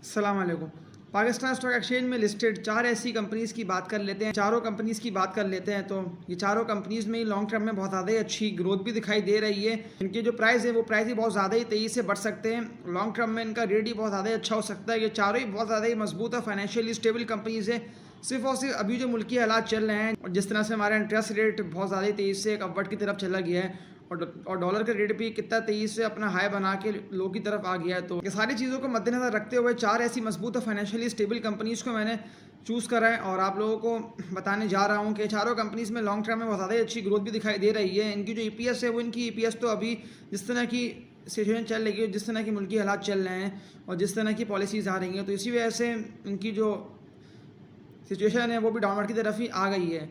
अस्सलाम वालेकुम। Pakistan stock exchange में लिस्टेड चार ऐसी कंपनीज़ की बात कर लेते हैं। चारों कंपनीज़ की बात कर लेते हैं तो ये चारों कंपनीज़ में लॉन्ग टर्म में बहुत ज़्यादा ही अच्छी ग्रोथ भी दिखाई दे रही है। इनके जो प्राइस है वो प्राइस ही बहुत ज़्यादा ही तेज़ी से बढ़ सकते हैं। लॉन्ग टर्म में इनका रेट ही बहुत ज़्यादा ही अच्छा हो सकता है। ये चारों ही बहुत ज़्यादा ही मजबूत और फाइनेंशियली स्टेबल कंपनीज़ है। सिर्फ और सिर्फ अभी जो मुल्की हालात चल रहे हैं और जिस तरह से हमारा इंटरेस्ट रेट बहुत ज़्यादा ही तेज़ी से एक अपवर्ड की तरफ चला गया है और डॉलर का रेट भी कितना तेज़ी से अपना हाई बना के लो की तरफ आ गया है। तो ये सारी चीज़ों को मद्देनजर रखते हुए चार ऐसी मजबूत और फाइनेंशियली स्टेबल कंपनीज़ को मैंने चूज़ करा है और आप लोगों को बताने जा रहा हूँ कि चारों कंपनीज़ में लॉन्ग टर्म में बहुत ज़्यादा अच्छी ग्रोथ भी दिखाई दे रही है। इनकी जो ईपीएस है वो इनकी ईपीएस तो अभी जिस तरह की सिचुएशन चल रही है, जिस तरह की मुल्की हालात चल रहे हैं और जिस तरह की पॉलिसीज़ आ रही हैं, तो इसी वजह से इनकी जो सिचुएशन है वो भी डाउनवर्ड की तरफ ही आ गई है।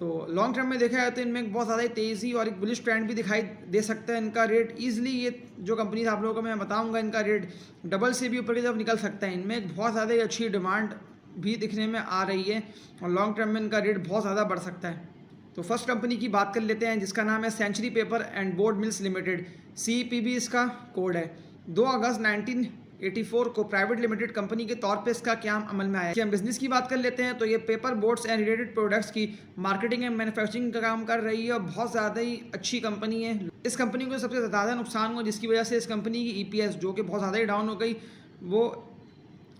तो लॉन्ग टर्म में देखा जाए तो इनमें बहुत ज़्यादा तेज़ी और एक बुलिश ट्रेंड भी दिखाई दे सकता है। इनका रेट ईजिली ये जो कंपनीज आप लोगों को मैं बताऊंगा इनका रेट डबल से भी ऊपर की तरफ निकल सकता है। इनमें एक बहुत ज़्यादा ही अच्छी डिमांड भी दिखने में आ रही है और लॉन्ग टर्म में इनका रेट बहुत ज़्यादा बढ़ सकता है। तो फर्स्ट कंपनी की बात कर लेते हैं जिसका नाम है century paper and board mills limited. CPB इसका कोड है। 2 अगस्त 1984 को प्राइवेट लिमिटेड कंपनी के तौर पे इसका क्या अमल में आया। हम बिजनेस की बात कर लेते हैं तो ये paper boards and related products की मार्केटिंग एंड मैन्युफैक्चरिंग का काम कर रही है और बहुत ज़्यादा ही अच्छी कंपनी है। इस कंपनी को सबसे ज़्यादा नुकसान हुआ जिसकी वजह से इस कंपनी की EPS जो कि बहुत ज़्यादा ही डाउन हो गई, वो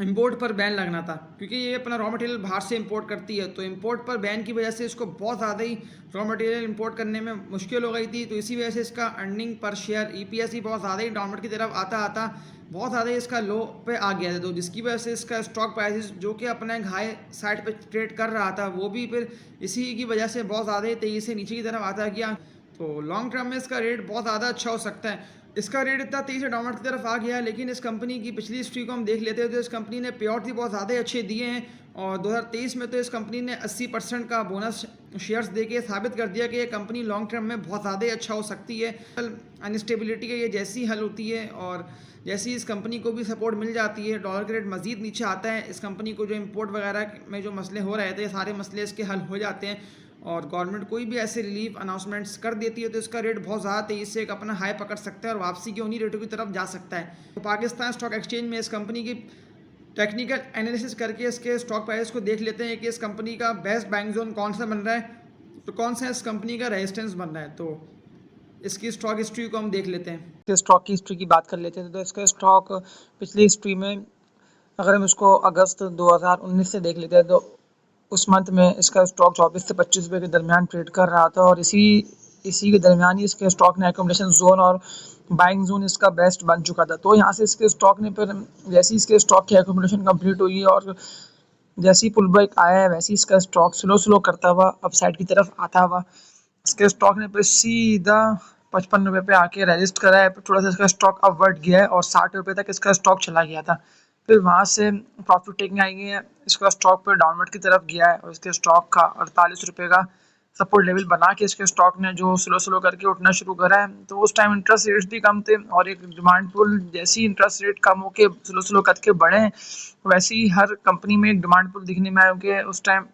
इंपोर्ट पर बैन लगना था क्योंकि ये अपना रॉ मटेरियल बाहर से इंपोर्ट करती है। तो इंपोर्ट पर बैन की वजह से इसको बहुत ज़्यादा ही रॉ मटेरियल इंपोर्ट करने में मुश्किल हो गई थी। तो इसी वजह से इसका अर्निंग पर शेयर EPS ही बहुत ज़्यादा ही डाउनवर्ड की तरफ आता आता बहुत ज़्यादा ही इसका लो पे आ गया था। तो जिसकी वजह से इसका स्टॉक प्राइसेस जो कि अपना एक हाई साइड पे ट्रेड कर रहा था वो भी फिर इसी की वजह से बहुत ज़्यादा ही तेज़ी से नीचे की तरफ आता गया। तो लॉन्ग टर्म में इसका रेट बहुत ज़्यादा अच्छा हो सकता है। इसका रेट इतना तेज़ी से डाउनवर्ड की तरफ आ गया है, लेकिन इस कंपनी की पिछली हिस्ट्री को हम देख लेते हैं तो इस कंपनी ने पे आउट भी बहुत ज़्यादा अच्छे दिए हैं और 2023 में तो इस कंपनी ने 80% का बोनस शेयर्स देके साबित कर दिया कि ये कंपनी लॉन्ग टर्म में बहुत ज़्यादा ही अच्छा हो सकती है। अनस्टेबिलिटी का ये जैसी हल होती है और जैसी इस कंपनी को भी सपोर्ट मिल जाती है, डॉलर का रेट मज़ीद नीचे आता है, इस कंपनी को जो इम्पोर्ट वगैरह में जो मसले हो रहे थे सारे मसले इसके हल हो जाते हैं और गवर्नमेंट कोई भी ऐसे रिलीफ अनाउंसमेंट्स कर देती है तो इसका रेट बहुत ज़्यादा तेज़ी से एक अपना हाई पकड़ सकता है और वापसी के उन्हीं रेटों की तरफ जा सकता है। तो पाकिस्तान स्टॉक एक्सचेंज में इस कंपनी की टेक्निकल एनालिसिस करके इसके स्टॉक प्राइस को देख लेते हैं कि इस कंपनी का बेस्ट बाइंग जोन कौन सा बन रहा है, तो कौन सा इस कंपनी का रेजिस्टेंस बन रहा है। तो इसकी स्टॉक हिस्ट्री को हम देख लेते हैं। इसके स्टॉक की हिस्ट्री की बात कर लेते हैं तो इसका स्टॉक पिछली हिस्ट्री में अगर हम इसको अगस्त 2019 से देख लेते हैं तो उस मंथ में इसका स्टॉक 24 से 25 रुपये के दरमियान ट्रेड कर रहा था और इसी के दरमियान ही इसके स्टॉक ने एकोमोडेशन जोन और बाइंग जोन इसका बेस्ट बन चुका था। तो यहाँ से इसके स्टॉक ने फिर जैसे इसके स्टॉक की एकोमोडेशन कंप्लीट हुई और जैसे ही पुल बैक आया है वैसे ही इसका स्टॉक स्लो स्लो करता हुआ अपसाइड की तरफ आता हुआ इसके स्टॉक ने फिर सीधा 55 रुपये पे आके रजिस्ट करा है। फिर थोड़ा सा इसका स्टॉक अपवर्ड गया है और 60 रुपये तक इसका स्टॉक चला गया था। फिर वहाँ से प्रॉफिट टेकिंग आई है, इसका स्टॉक पर डाउनवर्ड की तरफ गया है और इसके स्टॉक का 48 रुपये का सपोर्ट लेवल बना के इसके स्टॉक ने जो स्लो स्लो करके उठना शुरू करा है। तो उस टाइम इंटरेस्ट रेट्स भी कम थे और एक डिमांड पुल जैसी इंटरेस्ट रेट कम होके स्लो स्लो करके बढ़े वैसे ही हर कंपनी में एक डिमांड पुल दिखने में आया कि उस टाइम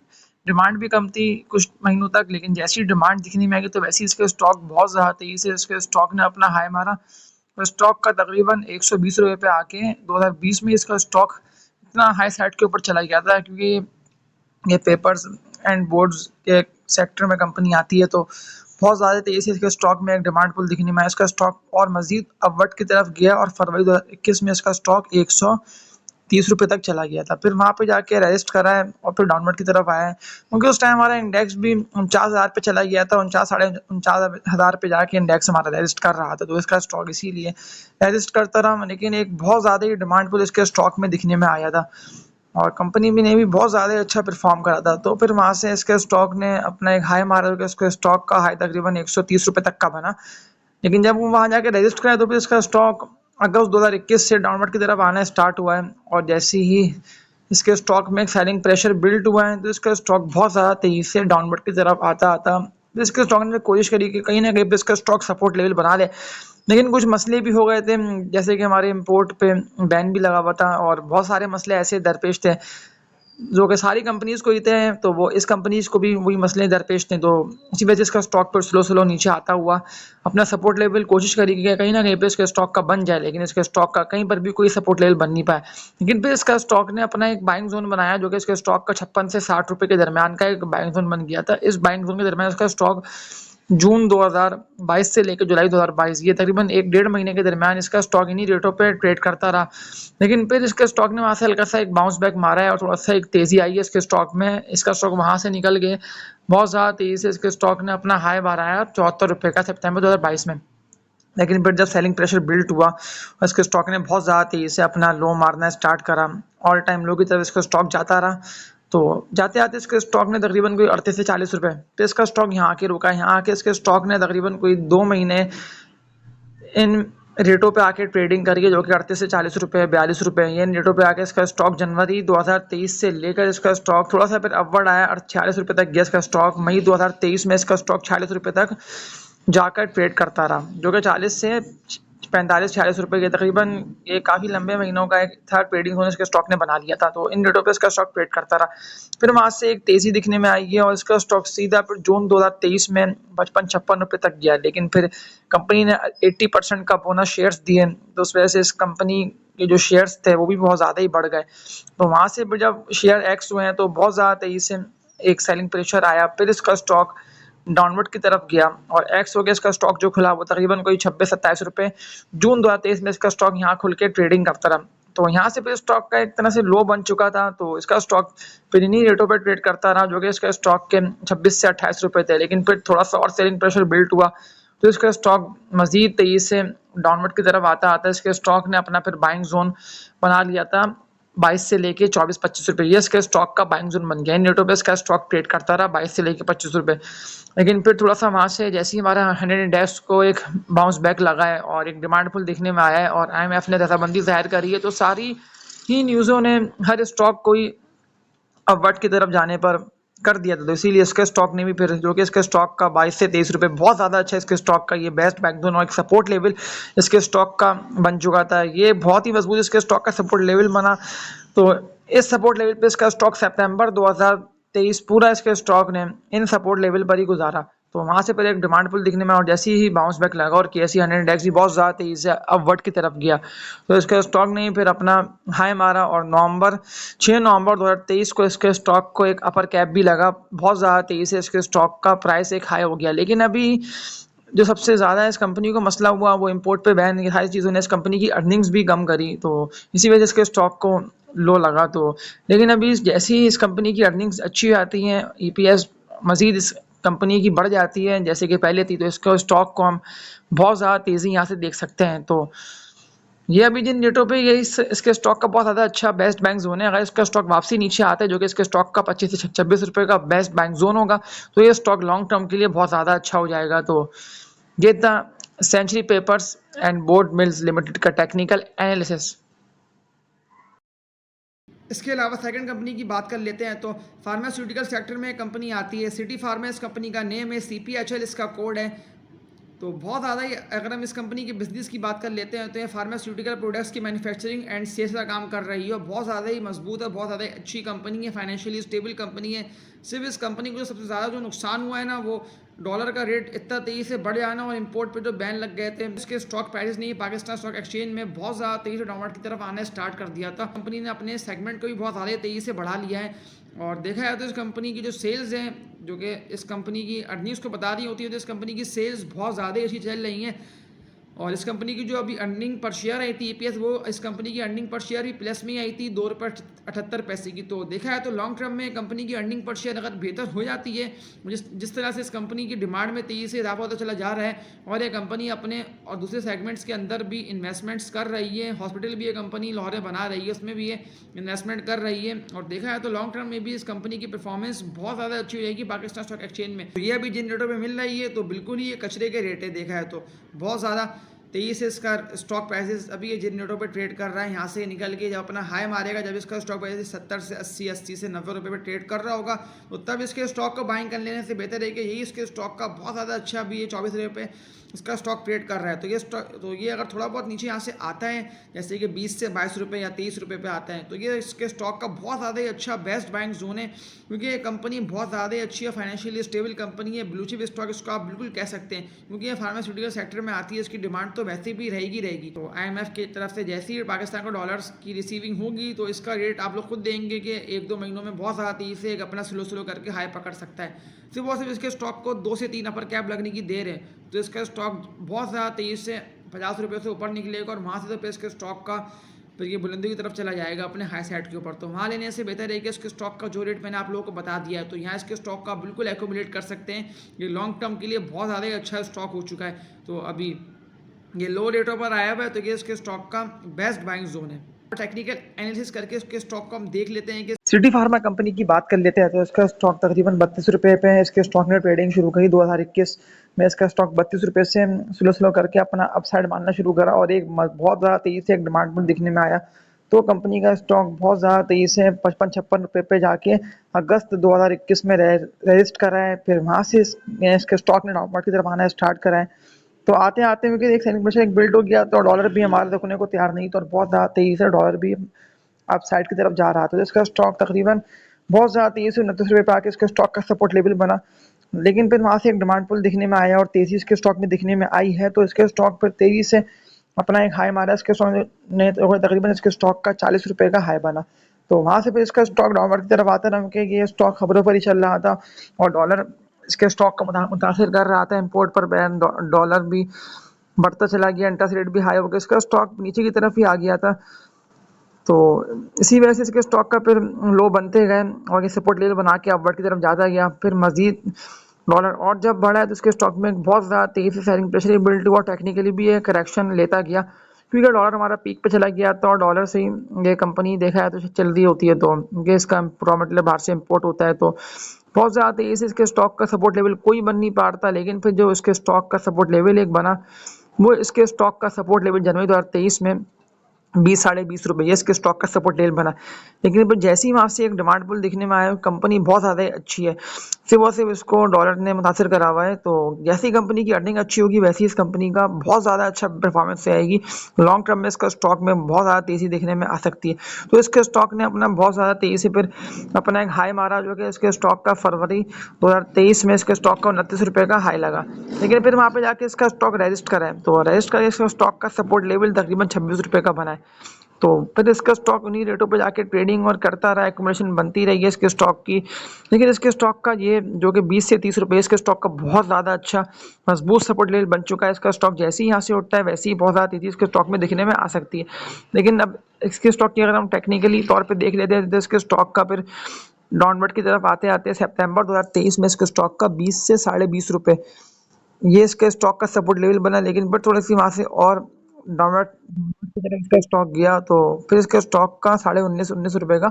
डिमांड भी कम थी कुछ महीनों तक, लेकिन जैसी डिमांड दिखने में आई तो वैसे ही इसके स्टॉक बहुत ज़्यादा तेज़ी से इसके स्टॉक ने अपना हाई मारा और स्टॉक का तकरीबन 120 रुपये पे आके 2020 में इसका स्टॉक इतना हाई साइड के ऊपर चला गया था क्योंकि ये पेपर्स एंड बोर्ड्स के सेक्टर में कंपनी आती है तो बहुत ज़्यादा तेज़ी से इसके स्टॉक में एक डिमांड पुल दिखने में आया। इसका स्टॉक और मज़ीद अपवर्ड की तरफ गया और फरवरी 2021 में इसका स्टॉक 130 रुपये तक चला गया था। फिर वहाँ पे जाके रेजिस्ट करा है और फिर डाउनवर्ड की तरफ आया है क्योंकि उस टाइम हमारा इंडेक्स भी 49,000 पे चला गया था। 49,000 पे जाके इंडेक्स हमारा रेजिस्ट कर रहा था तो इसका स्टॉक इसीलिए रेजिस्ट करता रहा, लेकिन एक बहुत ज़्यादा ही डिमांड पुल इसके स्टॉक में दिखने में आया था और कंपनी भी ने भी बहुत ज़्यादा अच्छा परफॉर्म करा था। तो फिर वहाँ से इसके स्टॉक ने अपना एक हाई मारा कि इसके स्टॉक का हाई तकरीबन 130 रुपये तक का बना, लेकिन जब वो वहाँ जाके रजिस्ट कराया तो फिर इसका स्टॉक अगस्त 2021 से डाउनवर्ड की तरफ आना स्टार्ट हुआ है और जैसे ही इसके स्टॉक में एक सेलिंग प्रेशर बिल्ड हुआ है तो इसका स्टॉक बहुत ज़्यादा तेज़ी से डाउनवर्ड की तरफ आता आता तो इसके स्टॉक ने कोशिश करी कि कहीं ना कहीं पे इसका स्टॉक सपोर्ट लेवल बना ले, लेकिन कुछ मसले भी हो गए थे जैसे कि हमारे इंपोर्ट पे बैन भी लगा हुआ था और बहुत सारे मसले ऐसे दरपेश थे जो कि सारी कंपनीज़ को देते हैं, तो वो इस कंपनीज़ को भी वही मसले दरपेश थे। तो इसी वजह से इसका स्टॉक पर स्लो नीचे आता हुआ अपना सपोर्ट लेवल कोशिश करी कि कहीं न कहीं पे इसके स्टॉक का बन जाए, लेकिन इसके स्टॉक का कहीं पर भी कोई सपोर्ट लेवल बन नहीं पाया। लेकिन फिर इसका स्टॉक ने अपना एक बाइंग ज़ोन बनाया, जो कि इसके स्टॉक का 56 से 60 रुपए के दरमियान का एक बाइंग ज़ोन बन गया था। इस बाइंग ज़ोन के दरमियान इसका स्टॉक जून 2022 से लेकर जुलाई 2022 ये तकरीबन 1 डेढ़ महीने के दरमियान इसका स्टॉक इन्हीं रेटों पे ट्रेड करता रहा। लेकिन फिर इसके स्टॉक ने वहाँ से हल्का-सा एक बाउंस बैक मारा है और थोड़ा-सा एक तेज़ी आई है इसके स्टॉक में। इसका स्टॉक वहाँ से निकल के बहुत ज़्यादा तेज़ी से इसके स्टॉक ने अपना हाई बनाया ₹74 का सितंबर 2022 में। लेकिन फिर जब सेलिंग प्रेशर बिल्ड हुआ और इसके स्टॉक ने बहुत ज़्यादा तेज़ी से अपना लो मारना स्टार्ट करा, ऑल टाइम लो की तरफ इसका स्टॉक जाता रहा। तो जाते-जाते इसके स्टॉक ने तकरीबन कोई 38 से 40 रुपए पे इसका स्टॉक यहाँ आके रुका। यहाँ आके इसके स्टॉक ने तकरीबन कोई 2 महीने इन रेटों पे आके ट्रेडिंग करी है, जो कि 38 से 40 रुपए, 42 रुपए ये इन रेटों पे आके इसका स्टॉक जनवरी 2023 से लेकर इसका स्टॉक थोड़ा-सा फिर अपवर्ड आया और 46 रुपए तक गया इसका स्टॉक। मई 2023 में इसका स्टॉक 46 रुपए तक जाकर ट्रेड करता रहा, जो कि 40 से 45-46 रुपए के तकरीबन ये काफ़ी लंबे महीनों का एक था ट्रेडिंग जोन इसके स्टॉक ने बना लिया था। तो इन रेटों पे इसका स्टॉक ट्रेड करता रहा। फिर वहाँ से एक तेज़ी दिखने में आई है और इसका स्टॉक सीधा फिर जून 2023 में 55-56 रुपए तक गया। लेकिन फिर कंपनी ने 80% का बोनस शेयर्स दिए, तो उस वजह से इस कंपनी के जो शेयर्स थे वो भी बहुत ज़्यादा ही बढ़ गए। तो वहाँ से फिर जब शेयर एक्स हुए हैं तो बहुत ज़्यादा तेज़ी से एक सेलिंग प्रेशर आया। फिर इसका स्टॉक डाउनवर्ड की तरफ गया और एक्स हो गया इसका स्टॉक जो खुला वो तकरीबन कोई 26-27 रुपए जून 2023 में इसका स्टॉक यहाँ खुल के ट्रेडिंग करता रहा। तो यहाँ से फिर स्टॉक का एक तरह से लो बन चुका था, तो इसका स्टॉक फिर इन्हीं रेटों पे ट्रेड करता रहा, जो कि इसका स्टॉक के 26 से 28 रुपए थे। लेकिन फिर थोड़ा सा और सेलिंग प्रेशर बिल्ड हुआ, तो इसका स्टॉक मजीद तेजी से डाउनवर्ड की तरफ आता इसके स्टॉक ने अपना फिर बाइंग जोन बना लिया था 22 से लेके 24-25 रुपए। ये इसके स्टॉक का बाइंग जोन बन गया। इन रेटों पे इसका स्टॉक ट्रेड करता रहा 22 से लेके 25 रुपए। लेकिन फिर थोड़ा-सा वहाँ से जैसे ही हमारा 100 इंडेक्स को एक बाउंस बैक लगा है और एक डिमांड पुल दिखने में आया है और आईएमएफ ने रजामंदी ज़ाहिर करी है, तो सारी ही न्यूज़ों ने हर स्टॉक को ही अपवर्ड की तरफ जाने पर कर दिया था। तो इसीलिए इसके स्टॉक ने भी फिर जो कि इसके स्टॉक का 22 से 23 रुपए बहुत ज़्यादा अच्छा इसके स्टॉक का ये बेस्ट बैकबोन और एक सपोर्ट लेवल इसके स्टॉक का बन चुका था। ये बहुत ही मजबूत इसके स्टॉक का सपोर्ट लेवल बना। तो इस सपोर्ट लेवल पे इसका स्टॉक सितंबर 2023 पूरा इसके स्टॉक ने इन सपोर्ट लेवल पर ही गुजारा। तो वहाँ से पहले एक डिमांड पुल दिखने में और जैसे ही बाउंस बैक लगा और केएसई 100 इंडेक्स भी बहुत ज़्यादा तेज़ी से अपवर्ड की तरफ गया, तो इसके स्टॉक ने फिर अपना हाई मारा और 6 नवंबर 2023 को इसके स्टॉक को एक अपर कैप भी लगा। बहुत ज़्यादा तेज़ी से इसके स्टॉक का प्राइस एक हाई हो गया। लेकिन अभी जो सबसे ज़्यादा इस कंपनी को मसला हुआ वो इम्पोर्ट पे बैन, ये सारी चीज़ों ने इस कंपनी की अर्निंग्स भी कम करी, तो इसी वजह से इसके स्टॉक को लो लगा। तो लेकिन अभी जैसे ही इस कंपनी की अर्निंग्स अच्छी आती हैं, ईपीएस मज़ीद इस कंपनी की बढ़ जाती है जैसे कि पहले थी, तो इसके स्टॉक को हम बहुत ज़्यादा तेज़ी यहाँ से देख सकते हैं। तो ये अभी जिन रेटों पे ये इसके स्टॉक का बहुत ज़्यादा अच्छा बेस्ट बैंक जोन है, अगर इसका स्टॉक वापसी नीचे आता है जो कि इसके स्टॉक का 25 से 26 रुपए का बेस्ट बैंक जोन होगा, तो ये स्टॉक लॉन्ग टर्म के लिए बहुत ज़्यादा अच्छा हो जाएगा। तो ये था century papers and board mills limited का टेक्निकल एनालिसिस। इसके अलावा सेकंड कंपनी की बात कर लेते हैं, तो फार्मास्यूटिकल सेक्टर में एक कंपनी आती है सिटी फार्मा। इस कंपनी का नेम है, CPHL इसका कोड है। तो बहुत ज़्यादा ही अगर हम इस कंपनी के बिज़नेस की बात कर लेते हैं तो ये फार्मास्यूटिकल प्रोडक्ट्स की मैन्युफैक्चरिंग एंड सेल्स का काम कर रही है। बहुत ज़्यादा ही मजबूत है, बहुत ज़्यादा अच्छी कंपनी है, फाइनेंशियली स्टेबल कंपनी है। सिर्फ इस कंपनी को जो सबसे ज़्यादा जो नुकसान हुआ है ना, वो डॉलर का रेट इतना तेज़ी से बढ़ जाना और इंपोर्ट पे जो बैन लग गए थे, इसके स्टॉक प्राइस नहीं पाकिस्तान स्टॉक एक्सचेंज में बहुत ज़्यादा तेज़ी से डाउनवर्ड की तरफ आना स्टार्ट कर दिया था। कंपनी ने अपने सेगमेंट को भी बहुत ज़्यादा तेज़ी से बढ़ा लिया है और देखा जाए तो इस कंपनी की जो सेल्स हैं, जो कि इस कंपनी की अर्निंग्स को बता रही होती है, तो इस कंपनी की सेल्स बहुत ज़्यादा अच्छी चल रही हैं। और इस कंपनी की जो अभी अर्निंग पर शेयर आई थी EPS, वो इस कंपनी की अर्निंग पर शेयर भी प्लस में आई थी ₹2.78 की। तो देखा है तो लॉन्ग टर्म में कंपनी की अर्निंग पर शेयर अगर बेहतर हो जाती है, जिस तरह से इस कंपनी की डिमांड में तेज़ी से इजाफा होता चला जा रहा है और ये कंपनी अपने और दूसरे सेगमेंट्स के अंदर भी इन्वेस्टमेंट्स कर रही है, हॉस्पिटल भी ये कंपनी लाहौर बना रही है, उसमें भी ये इन्वेस्टमेंट कर रही है। और देखा है तो लॉन्ग टर्म में भी इस कंपनी की परफॉर्मेंस बहुत ज़्यादा अच्छी हो जाएगी पाकिस्तान स्टॉक एक्सचेंज में। तो ये अभी जिन रेटों पर मिल रही है तो बिल्कुल ही ये कचरे के रेट है। देखा है तो बहुत ज़्यादा तेज़ी से इसका स्टॉक प्राइसेस अभी ये जिन रेटों पे ट्रेड कर रहा है, यहाँ से निकल के जब अपना हाई मारेगा, जब इसका स्टॉक प्राइस 70 से 80, 80 से 90 रुपये पे ट्रेड कर रहा होगा, तो तब इसके स्टॉक को बाइंग कर लेने से बेहतर है कि यही इसके स्टॉक का बहुत ज़्यादा अच्छा अभी ये 24 रुपये इसका स्टॉक ट्रेड कर रहा है। तो ये अगर थोड़ा बहुत नीचे यहाँ से आता है, जैसे कि 20 से 22 रुपये या 23 रुपये पे आता है, तो ये इसके स्टॉक का बहुत ज़्यादा ही अच्छा बेस्ट बाइंग जोन है, क्योंकि ये कंपनी बहुत ज़्यादा ही अच्छी है, फाइनेंशियली स्टेबल कंपनी है, ब्लू चिप स्टॉक इसको आप बिल्कुल कह सकते हैं, क्योंकि ये फार्मास्यूटिकल सेक्टर में आती है, इसकी डिमांड तो वैसे भी रहेगी। तो IMF की तरफ से जैसे ही पाकिस्तान को डॉलर्स की रिसीविंग होगी, तो इसका रेट आप लोग खुद देंगे कि 1-2 महीनों में बहुत ज़्यादा तेज़ी से एक अपना स्लो करके हाई पकड़ सकता है। सिर्फ और सिर्फ इसके स्टॉक को 2 से 3 अपर कैप लगने की देर है, तो इसका स्टॉक बहुत ज़्यादा तेज़ी से 50 रुपये से ऊपर निकलेगा, और वहाँ से तो फिर इसके स्टॉक का फिर ये बुलंदी की तरफ चला जाएगा अपने हाई साइड के ऊपर। तो वहाँ लेने से बेहतर है कि इसके स्टॉक का जो रेट मैंने आप लोगों को बता दिया है, तो यहाँ इसके स्टॉक का बिल्कुल एक्यूमुलेट कर सकते हैं। ये लॉन्ग टर्म के लिए बहुत ज़्यादा ही अच्छा स्टॉक हो चुका है। तो अभी ये लो रेटों पर आया हुआ है, तो ये इसके स्टॉक का बेस्ट बाइंग जोन है। टेक्निकल एनालिसिस करके इसके स्टॉक को हम देख लेते हैं कि सिटी फार्मा कंपनी की बात कर लेते हैं। तो इसका स्टॉक तकरीबन 32 रुपये पे है। इसके स्टॉक ने ट्रेडिंग शुरू करी 2021 में। इसका स्टॉक 32 रुपये से स्लो करके अपना अपसाइड मारना शुरू करा, और एक बहुत ज़्यादा तेज़ी से एक डिमांड पुल दिखने में आया। तो कंपनी का स्टॉक बहुत ज़्यादा तेज़ी से 55-56 रुपये पे जाके अगस्त 2021 में रजिस्ट करा है। फिर वहाँ से इसके स्टॉक ने डाउनवर्ड की तरफ आना स्टार्ट करा है। तो आते आते क्योंकि एक सेलिंग प्रेशर एक बिल्ड हो गया, तो डॉलर भी हमारे रुकने को तैयार नहीं था, और बहुत ज़्यादा तेज़ी से डॉलर भी अप साइड की तरफ जा रहा था। तो इसका स्टॉक तकरीबन बहुत ज़्यादा तेज़ी से 29 रुपये पे आके इसके स्टॉक का सपोर्ट लेवल बना, लेकिन फिर वहाँ से एक डिमांड पुल दिखने में आया, और तेज़ी इसके स्टॉक में दिखने में आई है। तो इसके स्टॉक पर तेज़ी से अपना एक हाई मारा। इसके स्टॉक ने तकरीबन इसके स्टॉक का 40 रुपये का हाई बना। तो वहाँ से फिर इसका स्टॉक डाउनवर्ड की तरफ आता रहा, क्योंकि ये स्टॉक खबरों पर ही चल रहा था, और डॉलर इसके स्टॉक को मुतासिर कर रहा था। इम्पोर्ट पर बैन डॉलर भी बढ़ता चला गया, इंटरेस्ट रेट भी हाई हो गया, इसका स्टॉक नीचे की तरफ ही आ गया था। तो इसी वजह से इसके स्टॉक का फिर लो बनते गए, और ये सपोर्ट लेवल बना के अपवर्ड की तरफ जाता गया। फिर मजीद डॉलर और जब बढ़ा है, तो इसके स्टॉक में बहुत ज़्यादा तेज़ी से सेलिंग प्रेशर बिल्ड हुआ, टेक्निकली भी ये करेक्शन लेता गया, क्योंकि डॉलर हमारा पीक पे चला गया था, और डॉलर से ही ये कंपनी देखा है तो चल रही होती है, तो ये इसका रॉ मटेरियल बाहर से इम्पोर्ट होता है। तो बहुत ज़्यादा तेज़ी से इसके स्टॉक का सपोर्ट लेवल कोई बन नहीं पाता, लेकिन फिर जो इसके स्टॉक का सपोर्ट लेवल एक बना, वो इसके स्टॉक का सपोर्ट लेवल जनवरी 2023 में 20 साढ़े 20 रुपये, ये इसके स्टॉक का सपोर्ट लेवल बना। लेकिन फिर जैसे ही वहाँ से एक डिमांड पुल दिखने में आया, कंपनी बहुत ज़्यादा अच्छी है, सिर्फ और सिर्फ इसको डॉलर ने मुतासिर करा हुआ है। तो जैसी कंपनी की अर्निंग अच्छी होगी, वैसे ही इस कंपनी का बहुत ज़्यादा अच्छा परफॉर्मेंस आएगी। लॉन्ग टर्म में इसका स्टॉक में बहुत ज़्यादा तेज़ी देखने में आ सकती है। तो इसके स्टॉक ने अपना बहुत ज़्यादा तेज़ी से फिर अपना एक हाई मारा, जो कि इसके स्टॉक का फरवरी 2023 में इसके स्टॉक का 29 रुपये का हाई लगा, लेकिन फिर वहाँ पे जाके इसका स्टॉक रजिस्ट करा है। तो रजिस्ट करके इसका स्टॉक का सपोर्ट लेवल तकरीबन 26 रुपये का बना है। तो फिर इसका स्टॉक उन्हीं रेटों पे जाके ट्रेडिंग और करता रहा, एक्यूमुलेशन बनती रही है इसके स्टॉक की। लेकिन इसके स्टॉक का ये जो कि 20 से 30 रुपये इसके स्टॉक का बहुत ज़्यादा अच्छा मजबूत सपोर्ट लेवल बन चुका है। इसका स्टॉक जैसे ही यहाँ से उठता है, वैसे ही बहुत ज़्यादा तेज़ी इसके स्टॉक में दिखने में आ सकती है। लेकिन अब इसके स्टॉक की अगर हम टेक्निकली तौर पर देख लेते हैं, तो इसके स्टॉक का फिर डाउनवर्ड की तरफ आते आते सितंबर 2023 में इसके स्टॉक का 20 से साढ़े 20 रुपये ये इसके स्टॉक का सपोर्ट लेवल बना, लेकिन फिर थोड़ी सी वहाँ से और डाउनवर्ड की तरफ इसका स्टॉक गया। तो फिर इसके स्टॉक का साढ़े 19 रुपये का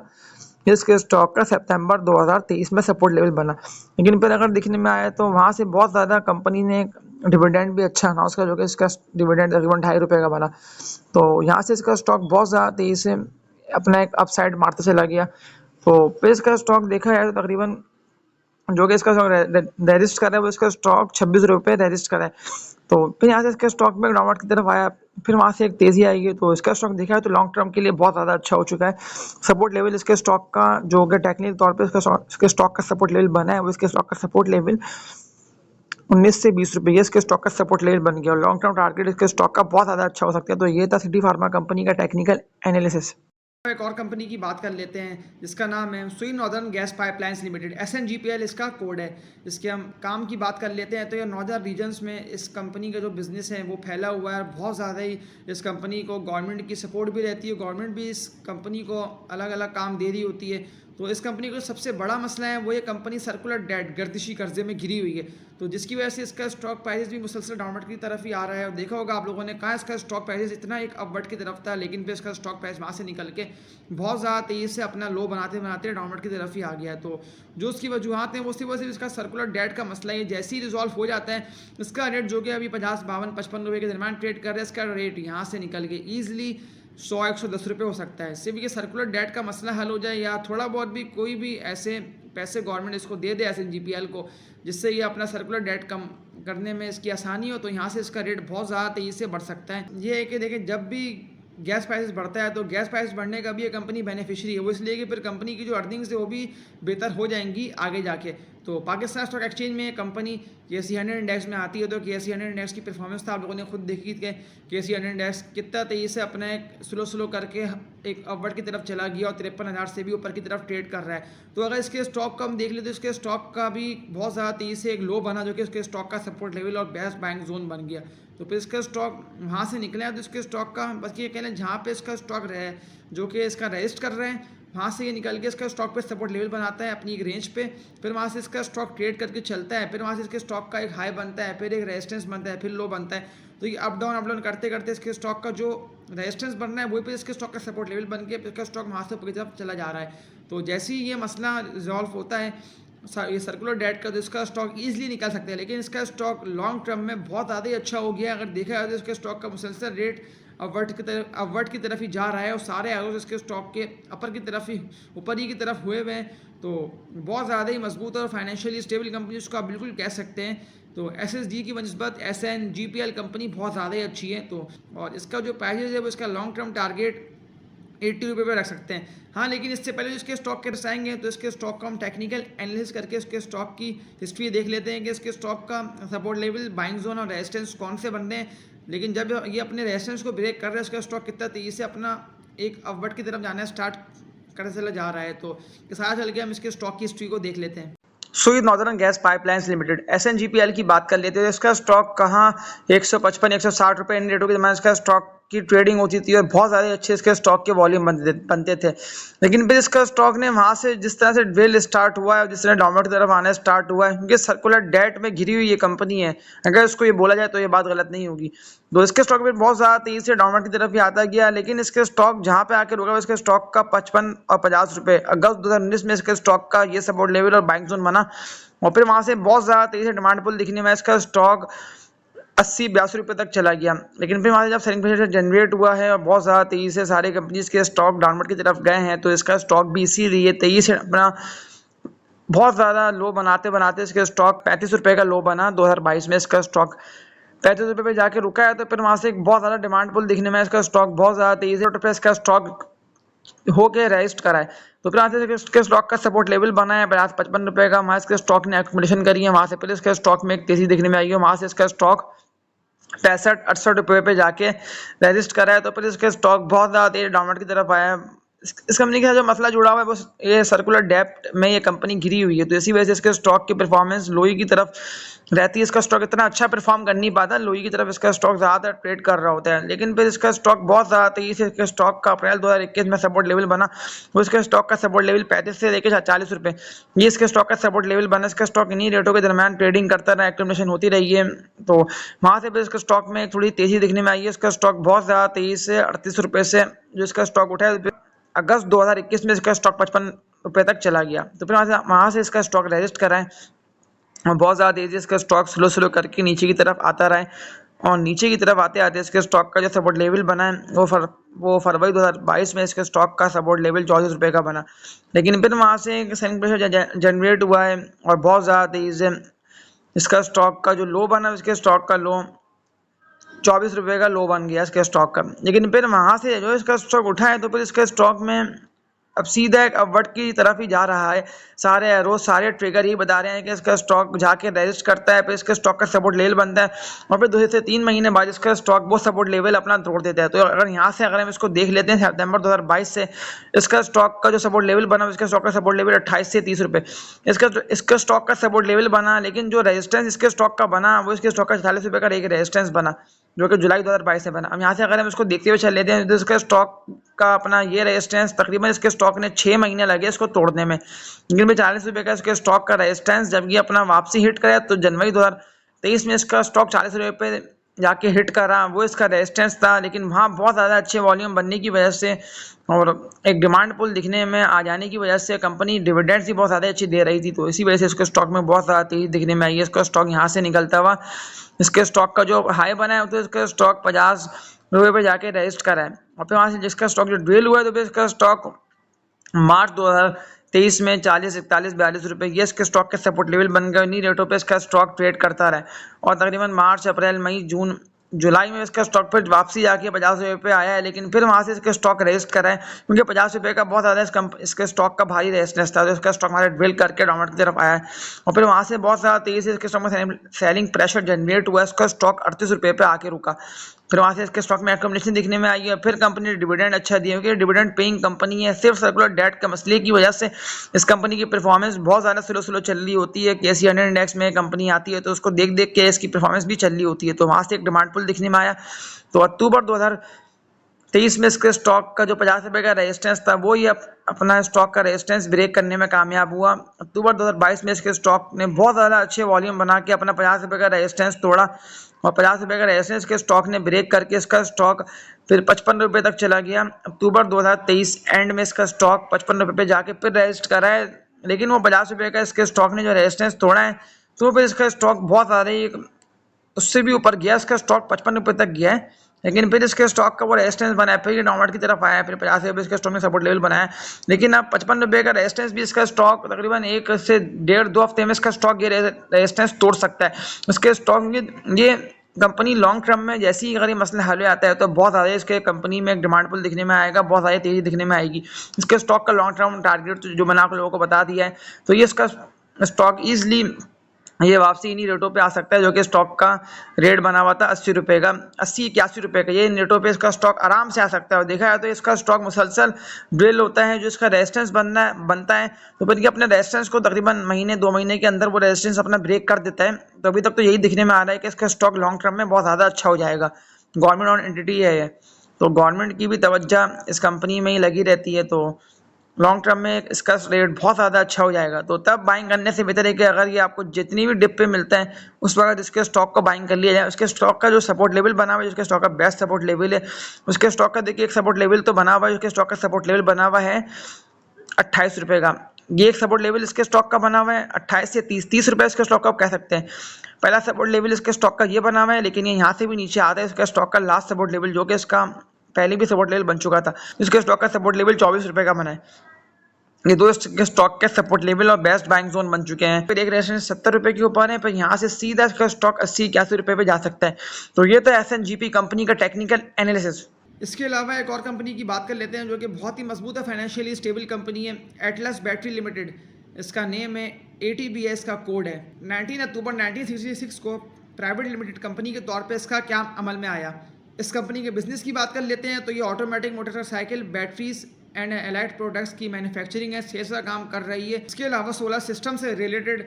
इसके स्टॉक का सितंबर 2023 में सपोर्ट लेवल बना। लेकिन फिर अगर दिखने में आया, तो वहाँ से बहुत ज़्यादा कंपनी ने डिविडेंड भी अच्छा अनाउंस किया, जो कि इसका डिविडेंड तकरीबन 2.5 रुपये का बना। तो यहाँ से इसका स्टॉक बहुत ज़्यादा तेज़ी से अपना एक अपसाइड मारता चला गया। तो फिर इसका स्टॉक देखा जाए तो तकरीबन जो कि इसका रजिस्ट करा है, वो इसका स्टॉक 26 रुपये रजिस्ट करा है। तो फिर यहाँ से इसके स्टॉक में डाउनवर्ड की तरफ आया, फिर वहाँ से एक तेज़ी आएगी। तो इसका स्टॉक देखा है तो लॉन्ग टर्म के लिए बहुत ज़्यादा अच्छा हो चुका है। सपोर्ट लेवल इसके स्टॉक का जो कि टेक्निकल तौर पे इसके स्टॉक का सपोर्ट लेवल बना है, वो इसके स्टॉक का सपोर्ट लेवल 19 से 20 रुपये, ये इसके स्टॉक का सपोर्ट लेवल बन गया, और लॉन्ग टर्म टारगेट इसके स्टॉक का बहुत ज़्यादा अच्छा हो सकता है। तो ये था सिटी फार्मा कंपनी का टेक्निकल एनालिसिस। एक और कंपनी की बात कर लेते हैं, जिसका नाम है सुई northern gas pipelines limited, SNGPL इसका कोड है। इसके हम काम की बात कर लेते हैं, तो ये नॉर्दर्न रीजन्स में इस कंपनी का जो बिज़नेस है वो फैला हुआ है। बहुत ज़्यादा ही इस कंपनी को गवर्नमेंट की सपोर्ट भी रहती है, गवर्नमेंट भी इस कंपनी को अलग अलग काम दे रही होती है। तो इस कंपनी का सबसे बड़ा मसला है वो ये कंपनी सर्कुलर डेट गर्दिशी कर्जे में घिरी हुई है, तो जिसकी वजह से इसका स्टॉक प्राइस भी मुसलसल डाउनवर्ड की तरफ ही आ रहा है। और देखा होगा आप लोगों ने, कहा इसका स्टॉक प्राइस इतना एक अपवर्ड की तरफ था, लेकिन फिर इसका स्टॉक प्राइस वहाँ से निकल के बहुत ज़्यादा तेज़ी से अपना लो बनाते बनाते डाउनवर्ड की तरफ ही आ गया है। तो जो उसकी वजूहत हैं वो सिर्फ इसका सर्कुलर डेट का मसला है। जैसे ही रिजॉल्व हो जाता है, इसका रेट जो कि अभी 50, 52, 55 रुपये के दरमियान ट्रेड कर रहा है, इसका रेट यहाँ से निकल के ईजिली 100-110 रुपये हो सकता है। सिर्फ ये सर्कुलर डेट का मसला हल हो जाए, या थोड़ा बहुत भी कोई भी ऐसे पैसे गवर्नमेंट इसको दे दे SNGPL को, जिससे ये अपना सर्कुलर डेट कम करने में इसकी आसानी हो तो यहाँ से इसका रेट बहुत ज़्यादा तेज़ी से बढ़ सकता है। ये है कि देखिए जब भी गैस प्राइस बढ़ता है तो गैस प्राइस बढ़ने का भी ये कंपनी बेनिफिशियरी है, वो इसलिए कि फिर कंपनी की जो अर्निंग्स है वो भी बेहतर हो जाएंगी आगे जाके। तो पाकिस्तान स्टॉक एक्सचेंज में कंपनी KSE 100 इंडेक्स में आती है, तो KSE 100 इंडेक्स की परफॉर्मेंस तो आप लोगों ने खुद देखी कि KSE 100 इंडेक्स कितना तेज़ी से अपने स्लो करके एक अपवर्ड की तरफ चला गया और 53,000 से भी ऊपर की तरफ ट्रेड कर रहा है। तो अगर इसके स्टॉक का हम देख ले तो इसके स्टॉक का भी बहुत ज़्यादा तेज़ी से एक लो बना, जो कि इसके स्टॉक का सपोर्ट लेवल और बेस्ट बाइंग जोन बन गया। तो फिर इसका स्टॉक वहाँ से निकले तो इसके स्टॉक का बस ये कह लें जहाँ पे इसका स्टॉक रहे जो कि इसका रेजिस्ट कर रहे हैं, वहाँ से ये निकल के इसका स्टॉक पे सपोर्ट लेवल बनाता है अपनी एक रेंज पे, फिर वहाँ से इसका स्टॉक ट्रेड करके चलता है, फिर वहाँ से इसके स्टॉक का एक हाई बनता है, फिर एक रेजिस्टेंस बनता है, फिर लो बनता है। तो ये अप डाउन करते करते इसके स्टॉक का जो रेजिस्टेंस बन रहा है वही पे इसके स्टॉक का सपोर्ट लेवल बन के इसका स्टॉक वहाँ से ऊपर की तरफ चला जा रहा है। तो जैसे ही ये मसला रिजॉल्व होता है ये सर्कुलर डेट का, तो इसका स्टॉक ईजिली निकल सकता है, लेकिन इसका स्टॉक लॉन्ग टर्म में बहुत ज़्यादा ही अच्छा हो गया। अगर देखा जाए तो इसके स्टॉक का मुसलसल रेट अपवर्ड की तरफ ही जा रहा है और सारे एरोज इसके स्टॉक के अपर की तरफ ही ऊपर ही की तरफ हुए हुए हैं। तो बहुत ज़्यादा ही मजबूत और फाइनेंशियली स्टेबल कंपनी उसको आप बिल्कुल कह सकते हैं। तो SSG की बनस्बत SNGPL कंपनी बहुत ज़्यादा ही अच्छी है। तो और इसका जो प्राइस है वो इसका लॉन्ग टर्म टारगेट 80 रुपये पर रख सकते हैं। हाँ, लेकिन इससे पहले इसके स्टॉक के आएंगे तो इसके स्टॉक का हम टेक्निकल एनालिसिस करके इसके स्टॉक की हिस्ट्री देख लेते हैं कि इसके स्टॉक का सपोर्ट लेवल, बाइंग जोन और रेजिस्टेंस कौन से बन रहे हैं। लेकिन जब ये अपने रेजिस्टेंस को ब्रेक कर रहा है, इसका स्टॉक कितना तेज़ी से अपना एक अपवर्ड की तरफ जाना स्टार्ट कर चला जा रहा है। तो साथ चल के हम इसके स्टॉक की हिस्ट्री को देख लेते हैं। सुई northern gas pipelines limited SNGPL की बात कर लेते हैं। इसका स्टॉक कहाँ 155-160 रुपये इन रेटों के दरम्यान इसका स्टॉक की ट्रेडिंग होती थी और बहुत ज़्यादा अच्छे इसके स्टॉक के वॉल्यूम बनते थे। लेकिन फिर इसका स्टॉक ने वहाँ से जिस तरह से ड्रिल स्टार्ट हुआ है, जिस तरह डाउनवर्ड की तरफ आना स्टार्ट हुआ है, क्योंकि सर्कुलर डेट में घिरी हुई ये कंपनी है, अगर इसको ये बोला जाए तो ये बात गलत नहीं होगी। तो इसके स्टॉक में बहुत ज़्यादा तेज़ी से डाउनवर्ड की तरफ ही आता गया, लेकिन इसके स्टॉक जहाँ पे आकर रुका इसके स्टॉक का 55 और 50 रुपये अगस्त 2019 में इसके स्टॉक का ये सपोर्ट लेवल और बाइंग जोन बना और फिर वहाँ से बहुत ज़्यादा तेज़ी से डिमांड पुल दिखने में इसका स्टॉक 80-82 रुपये तक चला गया। लेकिन फिर वहाँ से जब सेलिंग प्रेशर जनरेट हुआ है और बहुत ज़्यादा तेज़ी से सारे कंपनीज के स्टॉक डाउनवर्ड की तरफ गए हैं, तो इसका स्टॉक भी इसीलिए तेज़ी से अपना बहुत ज़्यादा लो बनाते इसके स्टॉक 35 रुपये का लो बना 2022 में। इसका स्टॉक 35 रुपये पे जाके रुका है, तो फिर वहाँ से एक बहुत ज़्यादा डिमांड पुल दिखने में इसका स्टॉक बहुत ज़्यादा तेज़ी से इसका स्टॉक होके रेजिस्ट करा है। तो फिर वहाँ से इसके स्टॉक का सपोर्ट लेवल बना है 50-55 रुपये का, वहाँ इसके स्टॉक ने एक्युमुलेशन करी है, वहाँ से फिर इसके स्टॉक में एक तेज़ी दिखने में आई है, वहाँ से इसका स्टॉक 65-68 रुपये पे जाके रेजिस्ट करा है। तो फिर इसके स्टॉक बहुत ज़्यादा तेज डाउनवर्ड की तरफ आया है। इस कंपनी के साथ जो मसला जुड़ा हुआ है वो ये सर्कुलर डेप्ट में ये कंपनी घिरी हुई है, तो इसी वजह से इसके स्टॉक की परफॉर्मेंस लोई की तरफ रहती है। इसका स्टॉक इतना अच्छा परफॉर्म कर नहीं पाता, लोई की तरफ इसका स्टॉक ज़्यादातर ट्रेड कर रहा होता है। लेकिन फिर इसका स्टॉक बहुत ज़्यादा तेज़ी से इसके स्टॉक का अप्रैल 2021 में सपोर्ट लेवल बना, वो इसके स्टॉक का सपोर्ट लेवल 35 से लेकर 40 रुपये, ये इसके स्टॉक का सपोर्ट लेवल बना। इसका स्टॉक इन्हीं रेटों के दरमियान ट्रेडिंग करता रहा, एक्टिवेशन होती रही है। तो वहाँ से फिर इसके स्टॉक में थोड़ी तेज़ी दिखने में आई है। इसका स्टॉक बहुत ज़्यादा तेज़ी से 38 रुपये से जो इसका स्टॉक उठा है, अगस्त 2021 में इसका स्टॉक 55 रुपये तक चला गया। तो फिर वहाँ से इसका स्टॉक रेजिस्ट करा है और बहुत ज़्यादा तेज़ी से इसका स्टॉक स्लो करके नीचे की तरफ आता रहा है और नीचे की तरफ आते आते इसके स्टॉक का जो सपोर्ट लेवल बना है वो फरवरी 2022 में इसके स्टॉक का सपोर्ट लेवल 34 रुपये का बना। लेकिन फिर वहाँ से सेलिंग प्रेशर जनरेट हुआ है और बहुत ज़्यादा तेज़ी से इसका स्टॉक का जो लो बना, इसके स्टॉक का लो 24 रुपये का लो बन गया इसके स्टॉक का। लेकिन फिर वहाँ से जो इसका स्टॉक उठा है, तो फिर इसके स्टॉक में अब सीधा एक अपवर्ड की तरफ ही जा रहा है। सारे एरोज, सारे ट्रिगर ही बता रहे हैं कि इसका स्टॉक जाके रेजिस्ट करता है, फिर इसके स्टॉक का सपोर्ट लेवल बनता है और फिर 2 से 3 महीने बाद इसका स्टॉक वो सपोर्ट लेवल अपना तोड़ देता है। तो अगर यहाँ से अगर हम इसको देख लेते हैं सितंबर 2022 से इसका स्टॉक का जो सपोर्ट लेवल बना, इसका स्टॉक का सपोर्ट लेवल 28 से 30 रुपये इसका स्टॉक का सपोर्ट लेवल बना। लेकिन जो रेजिस्टेंस इसके स्टॉक का बना वो इसके स्टॉक का 40 रुपये का एक रेजिस्टेंस बना, जो कि जुलाई 2022 में बना। अब यहाँ से अगर हम इसको देखते हुए चल लेते हैं तो इसका स्टॉक का अपना ये रेजिस्टेंस तकरीबन इसके स्टॉक ने 6 महीने लगे इसको तोड़ने में। लेकिन 40 रुपये का इसके स्टॉक का रेजिस्टेंस जब ये अपना वापसी हिट करे तो जनवरी 2023 में इसका स्टॉक 40 रुपये पे जाके हिट करा, वो इसका रेजिस्टेंस था। लेकिन वहाँ बहुत ज़्यादा अच्छे वॉल्यूम बनने की वजह से और एक डिमांड पुल दिखने में आ जाने की वजह से कंपनी डिविडेंड्स ही बहुत ज़्यादा अच्छी दे रही थी, तो इसी वजह से इसके स्टॉक में बहुत ज़्यादा तेज़ी दिखने में आई है। इसका स्टॉक यहाँ से निकलता हुआ इसके स्टॉक का जो हाई बना है तो इसका स्टॉक 50 रुपये पे जाके रजिस्ट करा है और फिर वहाँ से जिसका स्टॉक जो ड्रिल हुआ है तो फिर इसका स्टॉक मार्च 2023 23 में 40, 41, 42 रुपये ये इसके स्टॉक के सपोर्ट लेवल बन गए। इन्हीं रेटों पे इसका स्टॉक ट्रेड करता रहा और तकरीबन मार्च, अप्रैल, मई, जून, जुलाई में इसका स्टॉक फिर वापसी आके 50 रुपये पे आया है, लेकिन फिर वहाँ से इसके स्टॉक रेस्ट करा है क्योंकि 50 रुपये का बहुत ज़्यादा इसके स्टॉक का भारी रेस्टनेस था, तो इसका स्टॉक हमारे ड्रिल करके डाउनवर्ड की तरफ आया है और फिर वहाँ से बहुत ज़्यादा तेज़ी से इसके स्टॉक में सेलिंग प्रेशर जनरेट हुआ। इसका स्टॉक 38 रुपये पे आके रुका, फिर वहाँ से इसके स्टॉक में एक्यूमुलेशन दिखने में आई है। फिर कंपनी ने डिविडेंड अच्छा दिया क्योंकि डिविडेंड पेइंग कंपनी है। सिर्फ सर्कुलर डेट के मसले की वजह से इस कंपनी की परफॉर्मेंस बहुत ज़्यादा स्लो चल रही होती है। केसी 100 इंडेक्स में कंपनी आती है तो उसको देख के इसकी परफॉर्मेंस भी चल रही होती है, तो वहाँ से एक डिमांड पुल दिखने में आया। तो अक्टूबर 2023 में इसके स्टॉक का जो 50 रुपये का रेजिस्टेंस था वो ये अपना स्टॉक का रेजिस्टेंस ब्रेक करने में कामयाब हुआ। अक्टूबर 2022 में इसके स्टॉक ने बहुत ज़्यादा अच्छे वॉल्यूम बना के अपना 50 रुपये का रेजिस्टेंस तोड़ा और 50 रुपये का रेजिस्टेंस के स्टॉक ने ब्रेक करके इसका स्टॉक फिर 55 रुपये तक चला गया। अक्टूबर 2023 एंड में इसका स्टॉक 55 रुपये पे जाके फिर रेजिस्ट करा है, लेकिन वो 50 रुपये का इसके स्टॉक ने जो रेजिस्टेंस तोड़ा है तो फिर इसका स्टॉक बहुत ज़्यादा उससे भी ऊपर गया। इसका स्टॉक 55 रुपये तक गया है, लेकिन फिर इसके स्टॉक का वो रेजिस्टेंस बनाया, फिर ये डाउनवर्ड की तरफ आया, फिर 50 रुपये इसके स्टॉक ने सपोर्ट लेवल बनाया। लेकिन अब 55 रुपये का रेजिस्टेंस भी इसका स्टॉक तकरीबन 1 से 1.5-2 हफ्ते में इसका स्टॉक ये रेजिस्टेंस तोड़ सकता है। इसके स्टॉक ये कंपनी लॉन्ग टर्म में जैसे ही अगर ये मसला हल हो आता है तो बहुत ज़्यादा इसके कंपनी में एक डिमांड पुल दिखने में आएगा, बहुत ज़्यादा तेज़ी दिखने में आएगी। इसके स्टॉक का लॉन्ग टर्म टारगेट जो मैंने आप लोगों को बता दिया है, तो ये इसका स्टॉक ईजिली ये वापसी इन्हीं रेटों पे आ सकता है जो कि स्टॉक का रेट बना हुआ था 80 रुपये का, 80-81 रुपये का। ये इन रेटों पे इसका स्टॉक आराम से आ सकता है और देखा जाए तो इसका स्टॉक मुसलसल ड्रिल होता है, जो इसका रेजिस्टेंस बनता है तो फिर ये अपने रेजिस्टेंस को तकरीबन महीने 2 महीने के अंदर वो रेजिस्टेंस अपना ब्रेक कर देता है। तो अभी तक तो यही दिखने में आ रहा है कि इसका स्टॉक लॉन्ग टर्म में बहुत ज़्यादा अच्छा हो जाएगा। गवर्नमेंट ऑन एंटिटी है ये, तो गवर्नमेंट की भी तवज्जो इस कंपनी में ही लगी रहती है, तो लॉन्ग टर्म में इसका रेट बहुत ज़्यादा अच्छा हो जाएगा। तो तब बाइंग करने से बेहतर है कि अगर ये आपको जितनी भी डिप पे मिलता है उस वक्त इसके स्टॉक को बाइंग कर लिया जाए। उसके स्टॉक का जो सपोर्ट लेवल बना हुआ है, उसके स्टॉक का बेस्ट सपोर्ट लेवल है, उसके स्टॉक का देखिए एक सपोर्ट लेवल तो बना हुआ है, उसके स्टॉक का सपोर्ट लेवल बना हुआ है 28 रुपये का। ये एक सपोर्ट लेवल इसके स्टॉक का बना हुआ है 28 से 30 रुपये इसके स्टॉक का आप कह सकते हैं। पहला सपोर्ट लेवल इसके स्टॉक का ये बना हुआ है, लेकिन ये यहाँ से भी नीचे आता है इसका स्टॉक का लास्ट सपोर्ट लेवल जो कि इसका पहले भी सपोर्ट लेवल बन चुका था। इसके स्टॉक का सपोर्ट लेवल 24 रुपये का बना है। ये दो स्टॉक के सपोर्ट लेवल और बेस्ट बाइंग जोन बन चुके हैं। फिर एक रेजिस्टेंस 70 रुपये के ऊपर है, फिर यहाँ से सीधा इसका स्टॉक 80-81 रुपये पे जा सकता है। तो ये तो SNGP कंपनी का टेक्निकल एनालिसिस। इसके अलावा एक और कंपनी की बात कर लेते हैं जो कि बहुत ही मजबूत है, फाइनेंशियली स्टेबल कंपनी है, एटलस बैटरी लिमिटेड इसका नेम है, ATBS का कोड है। 19 अक्टूबर 1966 को प्राइवेट लिमिटेड कंपनी के तौर पे इसका क्या अमल में आया। इस कंपनी के बिजनेस की बात कर लेते हैं तो ये automatic motorcycle batteries and allied products की मैन्युफैक्चरिंग है, सेल्स का काम कर रही है। इसके अलावा सोलर सिस्टम से रिलेटेड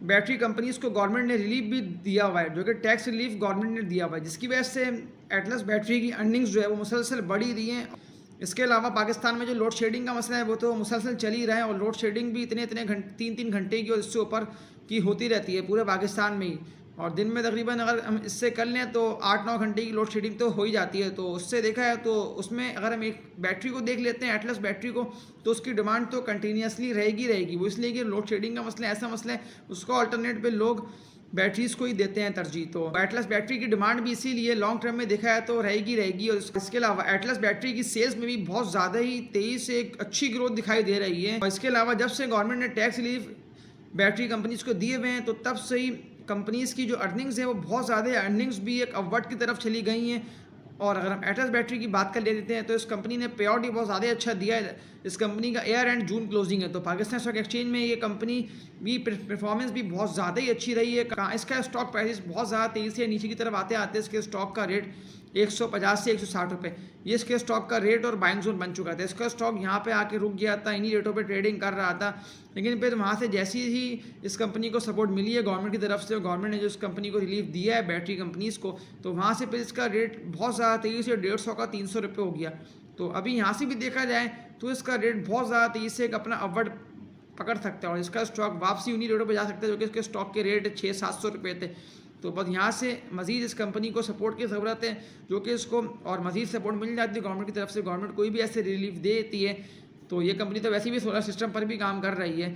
बैटरी कंपनीज को गवर्नमेंट ने रिलीफ भी दिया हुआ है, जो कि टैक्स रिलीफ गवर्नमेंट ने दिया हुआ है, जिसकी वजह से एटलस बैटरी की अर्निंग्स जो है वो मुसलसल बढ़ी रही हैं। इसके अलावा पाकिस्तान में जो लोड शेडिंग का मसला है वो तो मुसलसल चल ही रहा है और लोड शेडिंग भी इतने घंटे 3-3 घंटे की और इससे ऊपर की होती रहती है पूरे पाकिस्तान में ही। और दिन में तकरीबन अगर हम इससे कर लें तो 8-9 घंटे की लोड शेडिंग तो हो ही जाती है। तो उससे देखा है तो उसमें अगर हम एक बैटरी को देख लेते हैं एटलस बैटरी को, तो उसकी डिमांड तो कंटिन्यूसली रहेगी। वो इसलिए कि लोड शेडिंग का मसला ऐसा मसला है, उसको अल्टरनेट पे लोग बैटरीज़ को ही देते हैं तरजीह। तो एटलस बैटरी की डिमांड भी इसीलिए लॉन्ग टर्म में देखा है तो रहेगी। और इसके अलावा एटलस बैटरी की सेल्स में भी बहुत ज़्यादा ही तेज़ी से एक अच्छी ग्रोथ दिखाई दे रही है। और इसके अलावा जब से गवर्नमेंट ने टैक्स रिलीफ बैटरी कंपनीज को दिए हुए हैं तो तब से ही कंपनीज़ की जो अर्निंग्स है वो बहुत ज़्यादा अर्निंग्स भी एक अपवर्ड की तरफ चली गई हैं। और अगर हम एटलस बैटरी की बात कर लेते हैं तो इस कंपनी ने पे आउट भी बहुत ज़्यादा अच्छा दिया है। इस कंपनी का ईयर एंड जून क्लोजिंग है, तो पाकिस्तान स्टॉक एक्सचेंज में ये कंपनी भी परफॉर्मेंस भी बहुत ज़्यादा ही अच्छी रही है। इसका स्टॉक प्राइस बहुत ज़्यादा तेज़ी से नीचे की तरफ आते इसके स्टॉक का रेट 150 से 160 रुपये ये इसके स्टॉक का रेट और बाइंग जोन बन चुका था। इसका स्टॉक यहाँ पे आके रुक गया था, इन्हीं रेटों पे ट्रेडिंग कर रहा था, लेकिन फिर वहाँ से जैसी ही इस कंपनी को सपोर्ट मिली है गवर्नमेंट की तरफ से, गवर्नमेंट ने जो इस कंपनी को रिलीफ दिया है बैटरी कंपनीज़ को, तो वहाँ से फिर इसका रेट बहुत ज़्यादा तेज़ी से 150 का 300 रुपये हो गया। तो अभी यहाँ से भी देखा जाए तो इसका रेट बहुत ज़्यादा तेज़ी से अपना अपवर्ड पकड़ सकता है और इसका स्टॉक वापसी उन्हीं रेटों पर जा सकता है जो कि इसके स्टॉक के रेट 600-700 रुपये थे। तो बस यहाँ से मज़ीद इस कंपनी को सपोर्ट की ज़रूरत है, जो कि इसको और मज़ीद सपोर्ट मिल जाती है गवर्नमेंट की तरफ से। गवर्नमेंट कोई भी ऐसे रिलीफ देती है तो ये कंपनी तो वैसे भी सोलर सिस्टम पर भी काम कर रही है,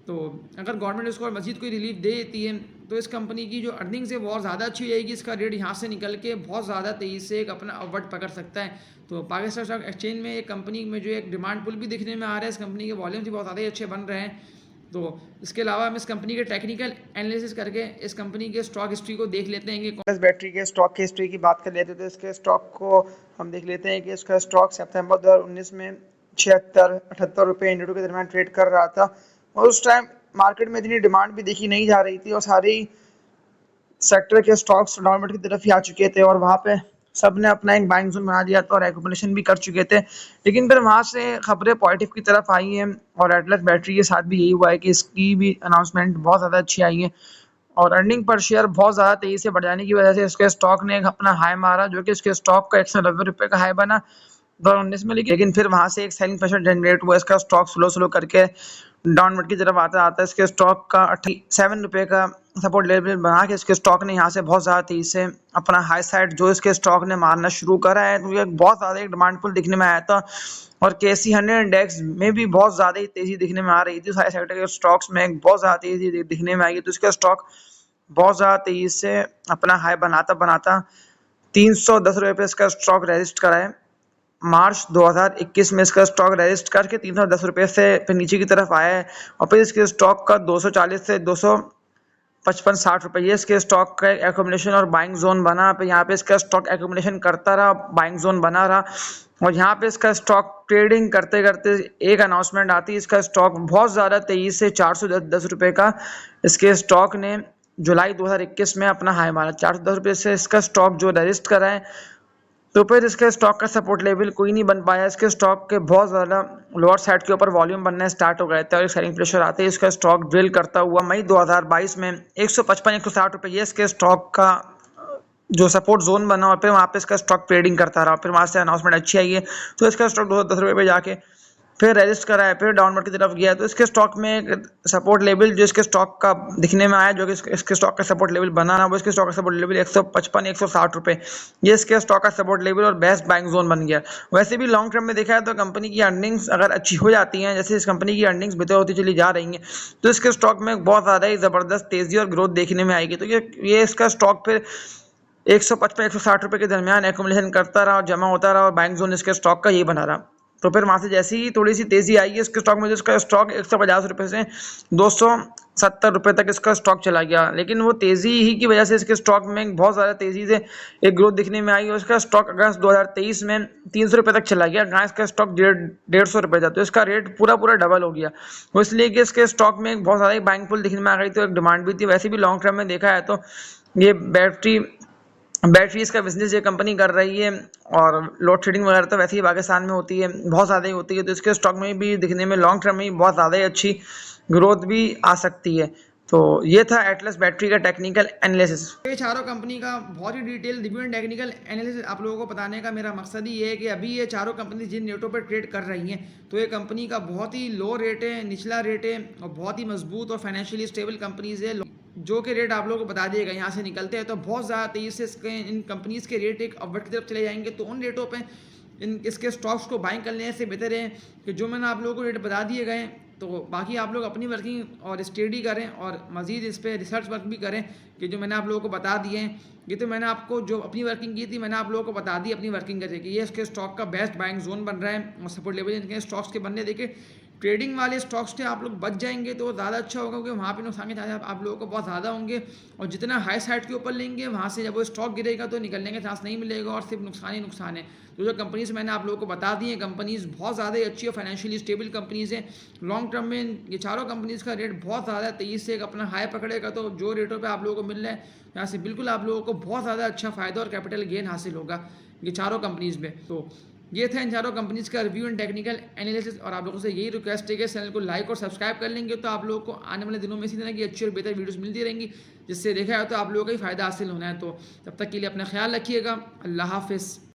तो अगर गवर्नमेंट इसको मज़ीद कोई रिलीफ दे देती है तो इस कंपनी की जो अर्निंग्स है वो और ज़्यादा अच्छी हो जाएगी, इसका रेट यहाँ से निकल के बहुत ज़्यादा तेज़ी से एक अपना अपवर्ड पकड़ सकता है। तो पाकिस्तान स्टॉक एक्सचेंज में एक कंपनी में जो एक डिमांड पुल भी दिखने में आ रहा है, इस कंपनी के वॉल्यूम्स भी बहुत ज़्यादा ही अच्छे बन रहे हैं। तो इसके अलावा हम इस कंपनी के टेक्निकल एनालिसिस करके इस कंपनी के स्टॉक हिस्ट्री को देख लेते हैं कि इस बैटरी के स्टॉक की हिस्ट्री की बात कर लेते हैं तो इसके स्टॉक को हम देख लेते हैं कि इसका स्टॉक सितंबर 2019 में 76-78 रुपये इंडियन के दरमियान ट्रेड कर रहा था और उस टाइम मार्केट में इतनी डिमांड भी देखी नहीं जा रही थी और सारी सेक्टर के स्टॉक्स डाउनवर्ड की तरफ ही आ चुके थे और वहाँ पे सब ने अपना एक बाइंग जोन बना दिया था और एक्यूमुलेशन भी कर चुके थे। लेकिन फिर वहाँ से खबरें पॉजिटिव की तरफ आई हैं और एटलस बैटरी के साथ भी यही हुआ है कि इसकी भी अनाउंसमेंट बहुत ज़्यादा अच्छी आई है और अर्निंग पर शेयर बहुत ज़्यादा तेज़ी से बढ़ जाने की वजह से इसके स्टॉक ने अपना हाई मारा, जो कि इसके स्टॉक का 190 रुपये का हाई बना 2019 में। लेकिन फिर वहाँ से एक सेलिंग प्रेशर जनरेट हुआ, इसका स्टॉक स्लो स्लो करके डाउनवर्ड की तरफ आता आता इसके स्टॉक का 87 रुपये का सपोर्ट लेवल बना के इसके स्टॉक ने यहाँ से बहुत ज़्यादा तेज़ी से अपना हाई साइड जो इसके स्टॉक ने मारना शुरू करा है। तो ये बहुत ज़्यादा एक डिमांड पुल दिखने में आया था और KC 100 इंडेक्स में भी बहुत ज़्यादा ही तेज़ी दिखने में आ रही थी, सारे सेक्टर के स्टॉक्स में बहुत ज़्यादा तेज़ी दिखने में आई। तो इसका स्टॉक बहुत ज़्यादा तेज़ी से अपना हाई बनाता बनाता 310 रुपये पे इसका स्टॉक रजिस्ट करा है। मार्च 2021 में इसका स्टॉक रजिस्ट करके 310 रुपये से फिर नीचे की तरफ आया है और फिर इसके स्टॉक का 240 से 255-60 रुपये ये इसके स्टॉक का एक्यूमुलेशन और बाइंग जोन बना। फिर यहाँ पे इसका स्टॉक एक्यूमुलेशन करता रहा, बाइंग जोन बना रहा और यहाँ पे इसका स्टॉक ट्रेडिंग करते करते एक अनाउंसमेंट आती है, इसका स्टॉक बहुत ज़्यादा तेज़ी से 410 रुपये का इसके स्टॉक ने जुलाई 2021 में अपना हाई मारा। 410 रुपये से इसका स्टॉक जो रजिस्ट करा है तो फिर इसके स्टॉक का सपोर्ट लेवल कोई नहीं बन पाया। इसके स्टॉक के बहुत ज़्यादा लोअर साइड के ऊपर वॉल्यूम बनना स्टार्ट हो गए थे और सेलिंग प्रेशर आते ही इसका स्टॉक ड्रिल करता हुआ मई 2022 में 155-160 रुपये ये इसके स्टॉक का जो सपोर्ट जोन बना और फिर वहाँ पे इसका स्टॉक ट्रेडिंग करता रहा। फिर वहाँ से अनाउंसमेंट अच्छी आई है तो इसका स्टॉक 210 रुपये पे जाके फिर रजिस्ट करा है, फिर डाउनवर्ड की तरफ गया। तो इसके स्टॉक में एक सपोर्ट लेवल जो इसके स्टॉक का दिखने में आया, जो कि इसके स्टॉक का सपोर्ट लेवल बना ना, वो इसके स्टॉक का सपोर्ट लेवल 155-160 रुपये ये इसके स्टॉक का सपोर्ट लेवल और बेस्ट बाइंग जोन बन गया। वैसे भी लॉन्ग टर्म में देखा है तो कंपनी की अर्निंग्स अगर अच्छी हो जाती हैं, जैसे इस कंपनी की अर्निंग्स बेहतर होती चली जा रही हैं, तो इसके स्टॉक में बहुत ज़्यादा ही ज़बरदस्त तेज़ी और ग्रोथ देखने में आएगी। तो ये इसका स्टॉक फिर 155-160 रुपये के दरमियान एक्यूमुलेशन करता रहा और जमा होता रहा और बाइंग जोन इसके स्टॉक का यही बना रहा। तो फिर वहाँ से जैसे ही थोड़ी सी तेज़ी आई है इसके स्टॉक में, जिसका स्टॉक 150 रुपये से 270 रुपये तक इसका स्टॉक चला गया। लेकिन वो तेज़ी ही की वजह से इसके स्टॉक में बहुत ज़्यादा तेज़ी से एक ग्रोथ दिखने में आई और इसका स्टॉक अगस्त 2023 में 300 रुपये तक चला गया, जहाँ इसका स्टॉक 150 रुपये था। तो इसका रेट पूरा डबल हो गया। वो इसलिए कि इसके स्टॉक में बहुत ज़्यादा बाइंग पुल दिखने में आ गई, तो एक डिमांड भी थी। वैसे भी लॉन्ग टर्म में देखा है तो ये बैटरीज का बिजनेस ये कंपनी कर रही है और लोड शेडिंग वगैरह तो वैसे ही पाकिस्तान में होती है, बहुत ज़्यादा ही होती है। तो इसके स्टॉक में भी दिखने में लॉन्ग टर्म में बहुत ज़्यादा ही अच्छी ग्रोथ भी आ सकती है। तो ये था एटलस बैटरी का टेक्निकल एनालिसिस। ये चारों कंपनी का बहुत ही detail review and technical analysis आप लोगों को बताने का मेरा मकसद ही ये है कि अभी ये चारों कंपनी जिन रेटों पर ट्रेड कर रही हैं, तो ये कंपनी का बहुत ही लो रेट है, निचला रेट है और बहुत ही मजबूत और फाइनेंशियली स्टेबल कंपनीज है, जो कि रेट आप लोगों को बता दिएगा यहाँ से निकलते हैं तो बहुत ज़्यादा तेज़ी से इन कंपनीज़ के रेट एक अपवर्ड की तरफ चले जाएंगे। तो उन रेटों पे इसके स्टॉक्स को बाइंग कर लेने से बेहतर है कि जो मैंने आप लोगों को रेट बता दिए गए, तो बाकी आप लोग अपनी वर्किंग और स्टडी करें और मज़ीद इस पर रिसर्च वर्क भी करें कि जो मैंने आप लोगों को बता दिए हैं, ये तो मैंने आपको जो अपनी वर्किंग की थी मैंने आप लोगों को बता दी अपनी वर्किंग करके कि ये इसके स्टॉक का बेस्ट बाइंग जोन बन रहा है और सपोर्ट लेवल इनके स्टॉक्स के बनने देखिए। ट्रेडिंग वाले स्टॉक्स से आप लोग बच जाएंगे तो ज़्यादा अच्छा होगा, क्योंकि वहाँ पे नुकसान के चांस आप लोगों को बहुत ज़्यादा होंगे और जितना हाई साइड के ऊपर लेंगे वहाँ से जब वो स्टॉक गिरेगा तो निकलने का चांस नहीं मिलेगा और सिर्फ नुकसान ही नुकसान है। तो जो कंपनीज मैंने आप लोगों को बता दी हैं, कंपनीज बहुत ज़्यादा ही अच्छी और फाइनेंशियली स्टेबल कंपनीज हैं। लॉन्ग टर्म में ये चारों कंपनीज का रेट बहुत ज़्यादा तेज़ी से अपना हाई पकड़ेगा, तो जो रेटों पर आप लोगों को मिल रहा है यहाँ से बिल्कुल आप लोगों को बहुत ज़्यादा अच्छा फ़ायदा और कैपिटल गेन हासिल होगा ये चारों कंपनीज में। तो ये था इन चारों कंपनीज का रिव्यू एंड टेक्निकल एनालिसिस और आप लोगों से यही रिक्वेस्ट है कि चैनल को लाइक और सब्सक्राइब कर लेंगे तो आप लोगों को आने वाले दिनों में इसी तरह की अच्छी और बेहतर वीडियोस मिलती रहेंगी, जिससे देखा है तो आप लोगों का ही फ़ायदा हासिल होना है। तो तब तक के लिए अपना ख्याल रखिएगा। अल्लाह हाफिज़।